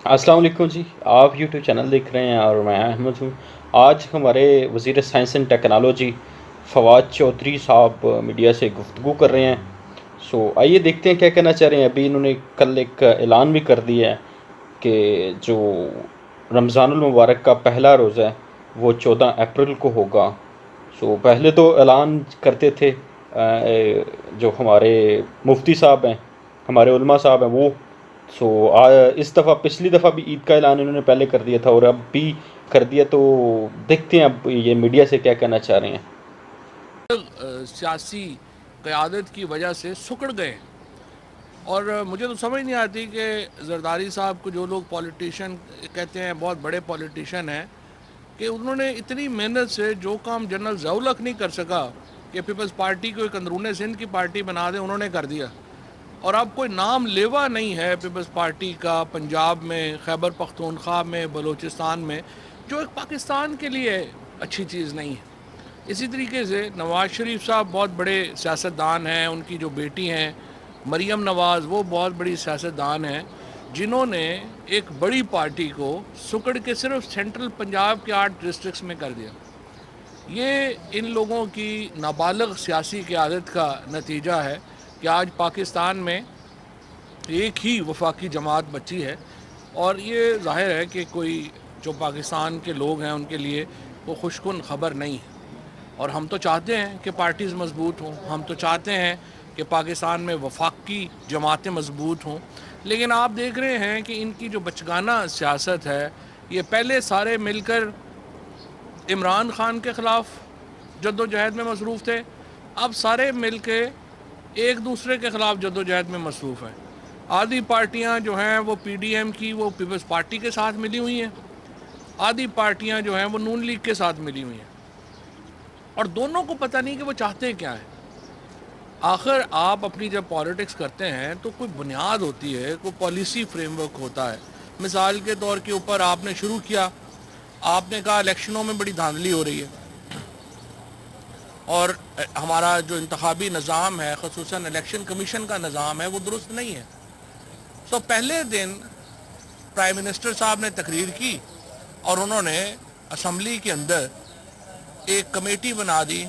السلام علیکم جی، آپ یوٹیوب چینل دیکھ رہے ہیں اور میں احمد ہوں۔ آج ہمارے وزیر science and technology Fawad Chaudhry صاحب میڈیا سے گفتگو کر رہے ہیں۔ آئیے دیکھتے ہیں کیا کہنا چاہ رہے ہیں۔ ابھی انہوں نے کل ایک اعلان بھی کر دیا ہے کہ جو رمضان المبارک کا پہلا روزہ ہے وہ 14 اپریل کو ہوگا۔ پہلے تو اعلان کرتے تھے جو ہمارے مفتی صاحب ہیں، ہمارے علماء صاحب ہیں وہ۔ اس دفعہ پچھلی دفعہ بھی عید کا اعلان انہوں نے پہلے کر دیا تھا اور اب بھی کر دیا، تو دیکھتے ہیں اب یہ میڈیا سے کیا کہنا چاہ رہے ہیں۔ سیاسی قیادت کی وجہ سے سکڑ گئے، اور مجھے تو سمجھ نہیں آتی کہ زرداری صاحب کو جو لوگ پولیٹیشین کہتے ہیں، بہت بڑے پولیٹیشین ہیں، کہ انہوں نے اتنی محنت سے جو کام جنرل ضیاء الحق نہیں کر سکا کہ پیپلز پارٹی کو ایک اندرون سندھ کی پارٹی بنا دے، انہوں نے کر دیا۔ اور اب کوئی نام لیوا نہیں ہے پیپلز پارٹی کا پنجاب میں، خیبر پختونخوا میں، بلوچستان میں، جو ایک پاکستان کے لیے اچھی چیز نہیں ہے۔ اسی طریقے سے نواز شریف صاحب بہت بڑے سیاستدان ہیں، ان کی جو بیٹی ہیں مریم نواز، وہ بہت بڑی سیاستدان ہیں، جنہوں نے ایک بڑی پارٹی کو سکڑ کے صرف سینٹرل پنجاب کے 8 ڈسٹرکٹس میں کر دیا۔ یہ ان لوگوں کی نابالغ سیاسی قیادت کا نتیجہ ہے کہ آج پاکستان میں ایک ہی وفاقی جماعت بچی ہے، اور یہ ظاہر ہے کہ کوئی جو پاکستان کے لوگ ہیں ان کے لیے وہ خوشکن خبر نہیں ہے۔ اور ہم تو چاہتے ہیں کہ پارٹیز مضبوط ہوں، ہم تو چاہتے ہیں کہ پاکستان میں وفاقی جماعتیں مضبوط ہوں، لیکن آپ دیکھ رہے ہیں کہ ان کی جو بچگانہ سیاست ہے، یہ پہلے سارے مل کر عمران خان کے خلاف جد و جہد میں مصروف تھے، اب سارے مل کے ایک دوسرے کے خلاف جد و جہد میں مصروف ہیں۔ آدھی پارٹیاں جو ہیں وہ پی ڈی ایم کی، وہ پیپلز پارٹی کے ساتھ ملی ہوئی ہیں، آدھی پارٹیاں جو ہیں وہ نون لیگ کے ساتھ ملی ہوئی ہیں، اور دونوں کو پتہ نہیں کہ وہ چاہتے کیا ہیں۔ آخر آپ اپنی جب پالیٹکس کرتے ہیں تو کوئی بنیاد ہوتی ہے، کوئی پالیسی فریم ورک ہوتا ہے۔ مثال کے طور کے اوپر آپ نے شروع کیا، آپ نے کہا الیکشنوں میں بڑی دھاندلی ہو رہی ہے، اور ہمارا جو انتخابی نظام ہے، خصوصاً الیکشن کمیشن کا نظام ہے، وہ درست نہیں ہے۔ پہلے دن پرائم منسٹر صاحب نے تقریر کی اور انہوں نے اسمبلی کے اندر ایک کمیٹی بنا دی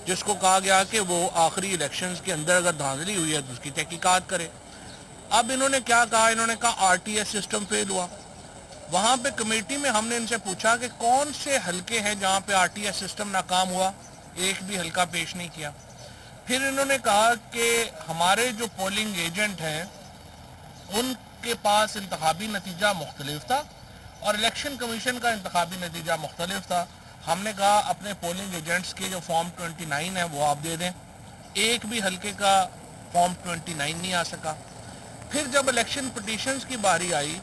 جس کو کہا گیا کہ وہ آخری الیکشنز کے اندر اگر دھاندلی ہوئی ہے تو اس کی تحقیقات کرے۔ اب انہوں نے کیا کہا؟ انہوں نے کہا R T S system fail ہوا۔ وہاں پہ کمیٹی میں ہم نے ان سے پوچھا کہ کون سے حلقے ہیں جہاں پہ آر ٹی ایس سسٹم ناکام ہوا، ایک بھی حلقہ پیش نہیں کیا۔ پھر انہوں نے کہا کہ ہمارے جو پولنگ ایجنٹ ہیں ان کے پاس انتخابی نتیجہ مختلف تھا اور الیکشن کمیشن کا انتخابی نتیجہ مختلف تھا۔ ہم نے کہا اپنے پولنگ ایجنٹس کے جو فارم 29 ہے وہ آپ دے دیں، ایک بھی حلقے کا فارم 29 نہیں آ سکا۔ پھر جب الیکشن پٹیشنز کی باری آئی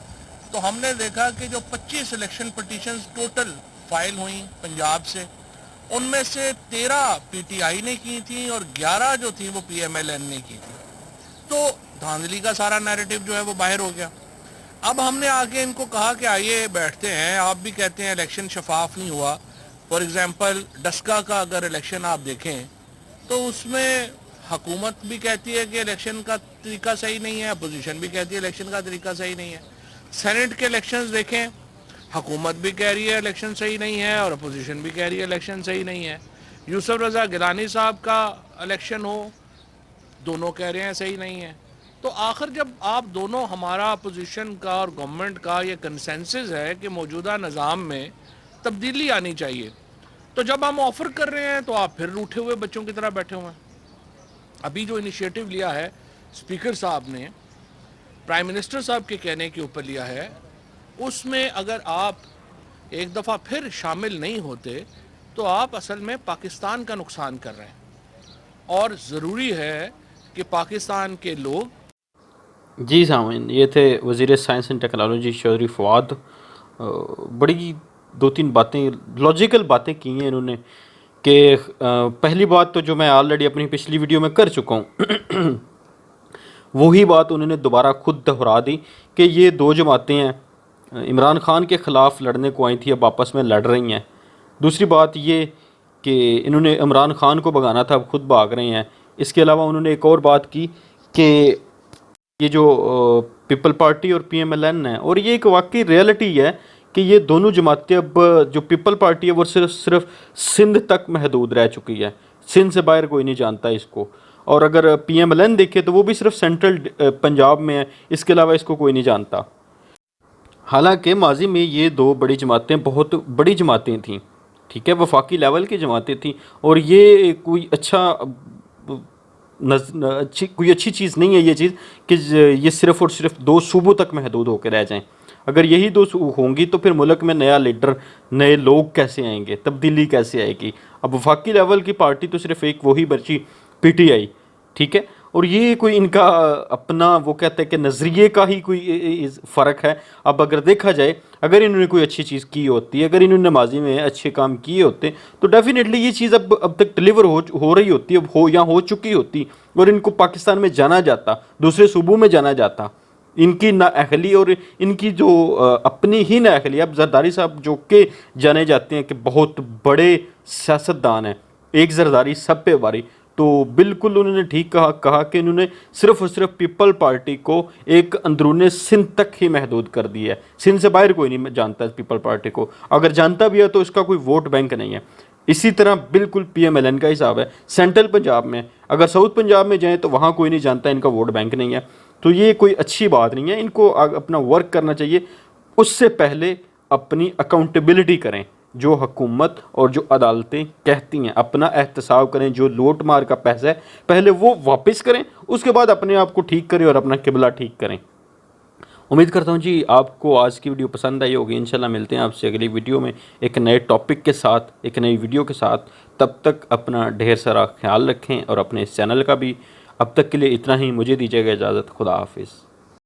تو ہم نے دیکھا کہ جو 25 الیکشن پٹیشنز ٹوٹل فائل ہوئیں پنجاب سے، ان میں سے 13 پی ٹی آئی نے کی تھیں اور 11 جو تھیں وہ پی ایم ایل این نے کی تھیں۔ تو دھاندلی کا سارا نیریٹو جو ہے وہ باہر ہو گیا۔ اب ہم نے آگے ان کو کہا کہ آئیے بیٹھتے ہیں، آپ بھی کہتے ہیں الیکشن شفاف نہیں ہوا۔ فار ایگزامپل ڈسکا کا اگر الیکشن آپ دیکھیں تو اس میں حکومت بھی کہتی ہے کہ الیکشن کا طریقہ صحیح نہیں ہے، اپوزیشن بھی کہتی ہے الیکشن کا طریقہ صحیح نہیں ہے۔ سینٹ کے الیکشنز دیکھیں، حکومت بھی کہہ رہی ہے الیکشن صحیح نہیں ہے اور اپوزیشن بھی کہہ رہی ہے الیکشن صحیح نہیں ہے۔ یوسف رضا گیلانی صاحب کا الیکشن ہو، دونوں کہہ رہے ہیں صحیح نہیں ہے۔ تو آخر جب آپ دونوں، ہمارا اپوزیشن کا اور گورنمنٹ کا یہ کنسنسس ہے کہ موجودہ نظام میں تبدیلی آنی چاہیے، تو جب ہم آفر کر رہے ہیں تو آپ پھر روٹھے ہوئے بچوں کی طرح بیٹھے ہوئے ہیں۔ ابھی جو انیشیٹو لیا ہے اسپیکر صاحب نے، پرائم منسٹر صاحب کے کہنے کے اوپر لیا ہے، اس میں اگر آپ ایک دفعہ پھر شامل نہیں ہوتے تو آپ اصل میں پاکستان کا نقصان کر رہے ہیں، اور ضروری ہے کہ پاکستان کے لوگ۔ جی سامعین، یہ تھے وزیر science and technology Chaudhry Fawad. بڑی 2-3 باتیں، لاجیکل باتیں کی ہیں انہوں نے، کہ پہلی بات تو جو میں آلریڈی اپنی پچھلی ویڈیو میں کر چکا ہوں، وہی بات انہوں نے دوبارہ خود دہرا دی کہ یہ 2 جماعتیں ہیں، عمران خان کے خلاف لڑنے کو آئی تھی، اب آپس میں لڑ رہی ہیں۔ دوسری بات یہ کہ انہوں نے عمران خان کو بھگانا تھا، اب خود بھاگ رہے ہیں۔ اس کے علاوہ انہوں نے ایک اور بات کی کہ یہ جو پیپل پارٹی اور پی ایم ایل این ہے، اور یہ ایک واقعی ریئلٹی ہے کہ یہ دونوں جماعتیں اب جو پیپل پارٹی ہے وہ صرف سندھ تک محدود رہ چکی ہے، سندھ سے باہر کوئی نہیں جانتا اس کو، اور اگر پی ایم ایل این دیکھے تو وہ بھی صرف سینٹرل پنجاب میں ہے، اس کے علاوہ اس کو کوئی نہیں جانتا۔ حالانکہ ماضی میں یہ دو بڑی جماعتیں بہت بڑی جماعتیں تھیں، ٹھیک ہے، وفاقی لیول کی جماعتیں تھیں، اور یہ کوئی کوئی اچھی چیز نہیں ہے یہ چیز کہ یہ صرف اور صرف دو صوبوں تک محدود ہو کے رہ جائیں۔ اگر یہی دو ہوں گی تو پھر ملک میں نیا لیڈر، نئے لوگ کیسے آئیں گے، تبدیلی کیسے آئے گی؟ اب وفاقی لیول کی پارٹی تو صرف ایک وہی بچی پی ٹی آئی، ٹھیک ہے، اور یہ کوئی ان کا اپنا وہ کہتے ہیں کہ نظریے کا ہی کوئی فرق ہے۔ اب اگر دیکھا جائے، اگر انہوں نے کوئی اچھی چیز کی ہوتی، اگر انہوں نے ماضی میں اچھے کام کیے ہوتے تو ڈیفینیٹلی یہ چیز اب تک ڈلیور ہو رہی ہوتی، اب ہو چکی ہوتی، اور ان کو پاکستان میں جانا جاتا، دوسرے صوبوں میں جانا جاتا۔ ان کی نااہلی اور ان کی جو اپنی ہی نااہلی، اب زرداری صاحب جو کہ جانے جاتے ہیں کہ بہت بڑے سیاستدان ہیں، ایک زرداری سب پہ باری، تو بالکل انہوں نے ٹھیک کہا کہ انہوں نے صرف اور صرف پیپل پارٹی کو ایک اندرون سندھ تک ہی محدود کر دی ہے، سندھ سے باہر کوئی نہیں جانتا ہے پیپل پارٹی کو، اگر جانتا بھی ہے تو اس کا کوئی ووٹ بینک نہیں ہے۔ اسی طرح بالکل پی ایم ایل این کا حساب ہے، سینٹرل پنجاب میں اگر ساؤتھ پنجاب میں جائیں تو وہاں کوئی نہیں جانتا، ان کا ووٹ بینک نہیں ہے، تو یہ کوئی اچھی بات نہیں ہے۔ ان کو اپنا ورک کرنا چاہیے، اس سے پہلے اپنی اکاؤنٹیبلٹی کریں، جو حکومت اور جو عدالتیں کہتی ہیں اپنا احتساب کریں، جو لوٹ مار کا پیسہ ہے پہلے وہ واپس کریں، اس کے بعد اپنے آپ کو ٹھیک کریں اور اپنا قبلہ ٹھیک کریں۔ امید کرتا ہوں جی آپ کو آج کی ویڈیو پسند آئی ہوگی، انشاءاللہ ملتے ہیں آپ سے اگلی ویڈیو میں ایک نئے ٹاپک کے ساتھ، ایک نئی ویڈیو کے ساتھ۔ تب تک اپنا ڈھیر سارا خیال رکھیں اور اپنے اس چینل کا بھی۔ اب تک کے لیے اتنا ہی، مجھے دیجیے گا اجازت، خدا حافظ۔